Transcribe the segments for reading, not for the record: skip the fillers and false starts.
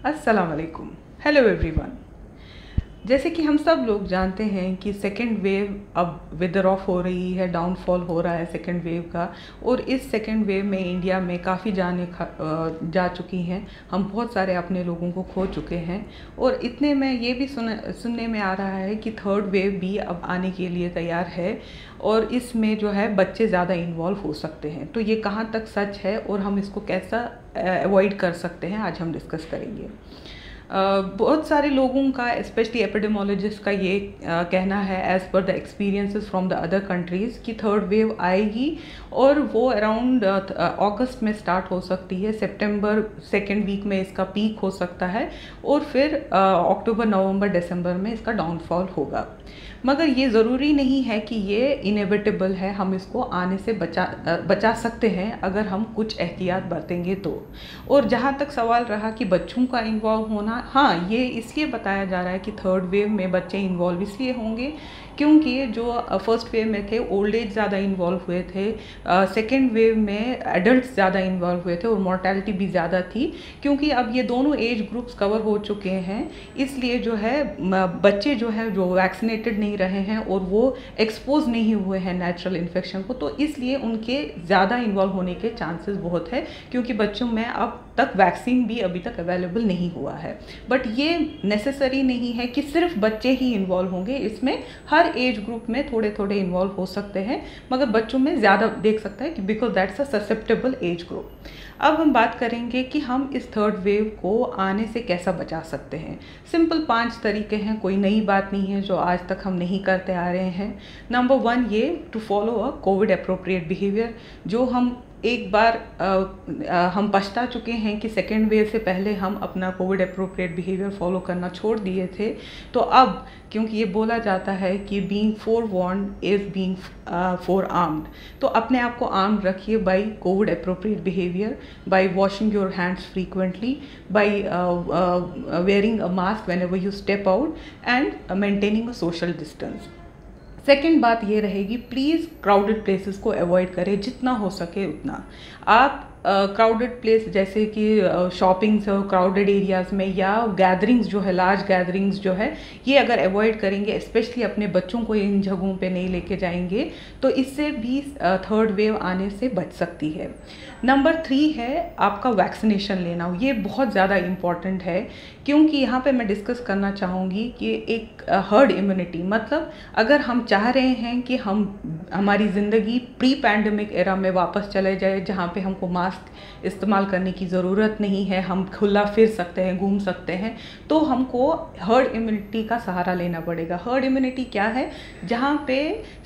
अस्सलाम वालेकुम। Hello everyone. जैसे कि हम सब लोग जानते हैं कि सेकेंड वेव अब विदर ऑफ हो रही है, डाउनफॉल हो रहा है सेकेंड वेव का। और इस सेकेंड वेव में इंडिया में काफ़ी जाने जा चुकी हैं। हम बहुत सारे अपने लोगों को खो चुके हैं। और इतने में ये भी सुनने में आ रहा है कि थर्ड वेव भी अब आने के लिए तैयार है और इसमें जो है बच्चे ज़्यादा इन्वॉल्व हो सकते हैं। तो ये कहाँ तक सच है और हम इसको कैसा अवॉइड कर सकते हैं, आज हम डिस्कस करेंगे। बहुत सारे लोगों का, स्पेशली एपिडेमोलॉजिस्ट का ये कहना है as per the experiences from the other countries कि थर्ड वेव आएगी और वो अराउंड अगस्त में स्टार्ट हो सकती है। सितंबर सेकेंड वीक में इसका पीक हो सकता है और फिर अक्टूबर नवंबर दिसंबर में इसका डाउनफॉल होगा। मगर ये ज़रूरी नहीं है कि ये इनेविटेबल है, हम इसको आने से बचा सकते हैं अगर हम कुछ एहतियात बरतेंगे तो। और जहाँ तक सवाल रहा कि बच्चों का इन्वॉल्व होना, हाँ, ये इसलिए बताया जा रहा है कि थर्ड वेव में बच्चे इन्वॉल्व इसलिए होंगे क्योंकि जो फर्स्ट वेव में थे ओल्ड एज ज़्यादा इन्वॉल्व हुए थे, सेकेंड वेव में एडल्ट ज़्यादा इन्वॉल्व हुए थे और मोर्टेलिटी भी ज़्यादा थी। क्योंकि अब ये दोनों एज ग्रुप्स कवर हो चुके हैं, इसलिए जो है बच्चे जो है जो वैक्सीनेटेड नहीं रहे हैं और वो एक्सपोज नहीं हुए हैं नेचुरल इन्फेक्शन को, तो इसलिए उनके ज़्यादा इन्वॉल्व होने के चांसेस बहुत है। क्योंकि बच्चों में अब तक वैक्सीन भी अभी तक अवेलेबल नहीं हुआ है। बट ये नेसेसरी नहीं है कि सिर्फ बच्चे ही इन्वॉल्व होंगे, इसमें हर एज ग्रुप में थोड़े थोड़े इन्वॉल्व हो सकते हैं, मगर बच्चों में ज़्यादा देख सकता है कि because that's a susceptible age group. अब हम बात करेंगे कि हम इस थर्ड वेव को आने से कैसा बचा सकते हैं। सिंपल 5 तरीके हैं, कोई नई बात नहीं है जो आज तक हम नहीं करते आ रहे हैं। नंबर 1 ये to follow a COVID appropriate behaviour. जो हम एक बार हम पछता चुके हैं कि सेकेंड वेव से पहले हम अपना कोविड अप्रोप्रिएट बिहेवियर फॉलो करना छोड़ दिए थे, तो अब क्योंकि ये बोला जाता है कि being forewarned is being forearmed, तो अपने आप को आर्म रखिए by COVID appropriate behaviour, by washing your hands frequently, by wearing a mask whenever you step out and maintaining a social distance. Second बात ये रहेगी, प्लीज़ क्राउडेड प्लेसेस को avoid करें जितना हो सके उतना। आप क्राउडेड प्लेस जैसे कि शॉपिंग्स क्राउडेड एरियाज़ में या गैदरिंग्स जो है, लार्ज गैदरिंग्स जो है, ये अगर अवॉइड करेंगे, स्पेशली अपने बच्चों को इन जगहों पे नहीं लेके जाएंगे, तो इससे भी थर्ड वेव आने से बच सकती है। नंबर 3 है आपका वैक्सीनेशन लेना। ये बहुत ज़्यादा इम्पॉर्टेंट है क्योंकि यहाँ पे मैं डिस्कस करना चाहूँगी कि एक हर्ड इम्यूनिटी, मतलब अगर हम चाह रहे हैं कि हमारी ज़िंदगी प्री पैंडमिक एरा में वापस चले जाए, जहाँ पे हमको मास्क इस्तेमाल करने की ज़रूरत नहीं है, हम खुला फिर सकते हैं, घूम सकते हैं, तो हमको हर्ड इम्यूनिटी का सहारा लेना पड़ेगा। हर्ड इम्यूनिटी क्या है? जहाँ पे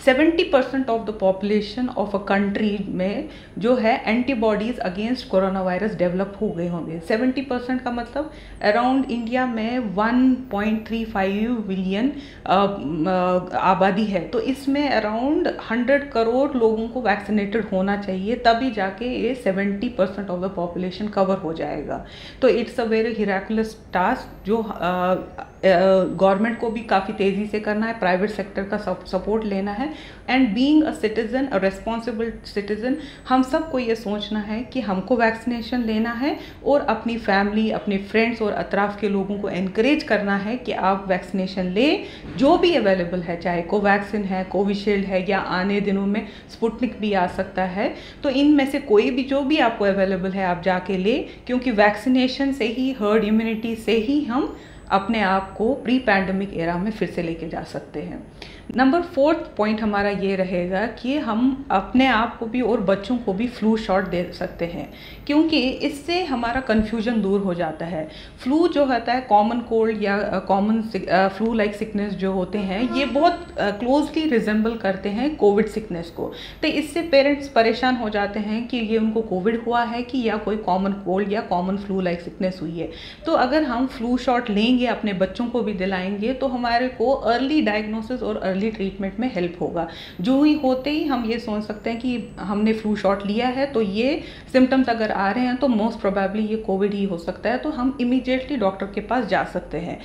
70% of the population of a country में जो है antibodies against corona virus develop हो गए होंगे। 70% का मतलब अराउंड इंडिया में 1.35 बिलियन आबादी है, तो इसमें अराउंड 100 करोड़ लोगों को वैक्सीनेटेड होना चाहिए, तभी जाके ये 70% ऑफ द पॉपुलेशन कवर हो जाएगा। तो इट्स अ वेरी हिराकुलस टास्क जो गवर्नमेंट को भी काफ़ी तेज़ी से करना है, प्राइवेट सेक्टर का सपोर्ट लेना है, and being a citizen, a responsible citizen, हम सबको ये सोचना है कि हमको वैक्सीनेशन लेना है और अपनी फैमिली, अपने फ्रेंड्स और अतराफ़ के लोगों को एनकरेज करना है कि आप वैक्सीनेशन लें, जो भी अवेलेबल है, चाहे कोवैक्सीन है, कोविशील्ड है, या आने दिनों में स्पुतनिक भी आ सकता है। तो इनमें से कोई भी, जो भी आपको अवेलेबल है, आप जाके ले, क्योंकि वैक्सीनेशन से ही, हर्ड इम्यूनिटी से ही हम अपने आप को प्री पैंडमिक एरा में फिर से लेके जा सकते हैं। नंबर 4 पॉइंट हमारा ये रहेगा कि हम अपने आप को भी और बच्चों को भी फ्लू शॉट दे सकते हैं, क्योंकि इससे हमारा कन्फ्यूजन दूर हो जाता है। फ्लू जो होता है, कॉमन कोल्ड या कॉमन फ्लू लाइक सिकनेस जो होते हैं, ये बहुत क्लोजली रिजेंबल करते हैं कोविड सिकनेस को। तो इससे पेरेंट्स परेशान हो जाते हैं कि ये उनको कोविड हुआ है कि या कोई कॉमन कोल्ड या कॉमन फ्लू लाइक सिकनेस हुई है। तो अगर हम फ्लू शॉट लेंगे, अपने बच्चों को भी दिलाएंगे, तो हमारे को अर्ली डायग्नोसिस और अर्ली ट्रीटमेंट में हेल्प होगा। जो ही होते ही हम ये सोच सकते हैं कि हमने फ्लू शॉट लिया है, तो ये सिम्टम्स अगर आ रहे हैं तो मोस्ट प्रोबेबली ये कोविड ही हो सकता है, तो हम इमीडिएटली डॉक्टर के पास जा सकते हैं।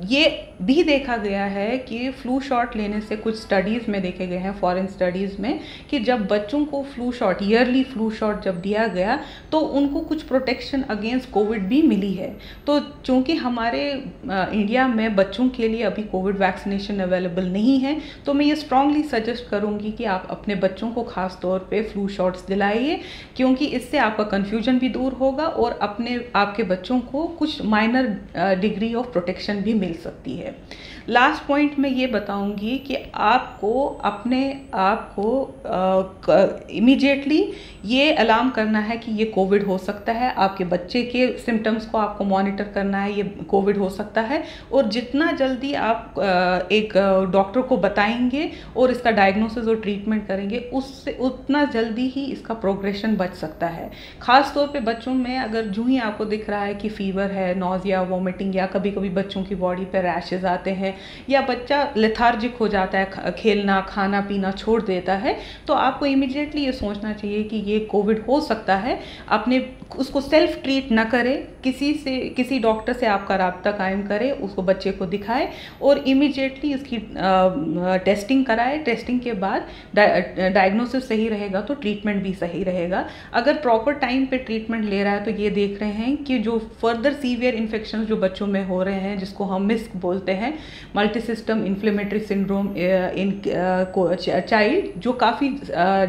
ये भी देखा गया है कि फ्लू शॉट लेने से, कुछ स्टडीज़ में देखे गए हैं, फॉरेन स्टडीज़ में, कि जब बच्चों को flu shot, yearly flu shot जब दिया गया तो उनको कुछ प्रोटेक्शन अगेंस्ट कोविड भी मिली है। तो चूँकि हमारे इंडिया में बच्चों के लिए अभी कोविड वैक्सीनेशन अवेलेबल नहीं है, तो मैं ये स्ट्रांगली सजेस्ट करूँगी कि आप अपने बच्चों को ख़ास तौर पे फ्लू शॉट्स दिलाइए, क्योंकि इससे आपका कन्फ्यूजन भी दूर होगा और आपके बच्चों को कुछ माइनर डिग्री ऑफ प्रोटेक्शन भी मिल सकती है। लास्ट पॉइंट मैं ये बताऊंगी कि आपको अपने आप को इमीडिएटली ये अलार्म करना है कि ये कोविड हो सकता है। आपके बच्चे के सिम्टम्स को आपको मॉनिटर करना है, ये कोविड हो सकता है, और जितना जल्दी आप एक डॉक्टर को बताएंगे और इसका डायग्नोसिस और ट्रीटमेंट करेंगे, उससे उतना जल्दी ही इसका प्रोग्रेशन बच सकता है। ख़ास तौर पे बच्चों में अगर जो ही आपको दिख रहा है कि फीवर है, नॉजिया, वॉमिटिंग, या कभी कभी बच्चों की बॉडी पे रैशेज आते हैं, या बच्चा लेथार्जिक हो जाता है, खेलना खाना पीना छोड़ देता है, तो आपको इमीडिएटली ये सोचना चाहिए कि ये कोविड हो सकता है। अपने उसको सेल्फ ट्रीट ना करें, किसी डॉक्टर से आपका राब्ता कायम करें, उसको बच्चे को दिखाए और इमीडिएटली इसकी टेस्टिंग कराए। टेस्टिंग के बाद डायग्नोसिस सही रहेगा तो ट्रीटमेंट भी सही रहेगा। अगर प्रॉपर टाइम पे ट्रीटमेंट ले रहा है तो ये देख रहे हैं कि जो फर्दर सीवियर इन्फेक्शन जो बच्चों में हो रहे हैं, जिसको हम मिस्क बोलते हैं, multi system inflammatory syndrome in child, जो काफ़ी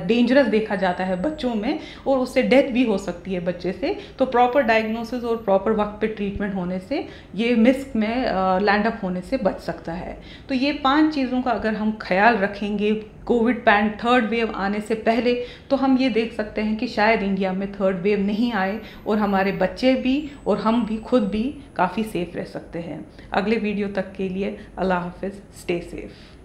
डेंजरस देखा जाता है बच्चों में और उससे डेथ भी हो सकती है बच्चे से, तो प्रॉपर डायग्नोसिस और प्रॉपर वक्त पे ट्रीटमेंट होने से ये मिस्क में लैंड अप होने से बच सकता है। तो ये 5 चीज़ों का अगर हम ख्याल रखेंगे कोविड थर्ड वेव आने से पहले, तो हम ये देख सकते हैं कि शायद इंडिया में थर्ड वेव नहीं आए और हमारे बच्चे भी और हम भी खुद भी काफ़ी सेफ रह सकते हैं। अगले वीडियो तक के लिए अल्लाह हाफिज़, स्टे सेफ।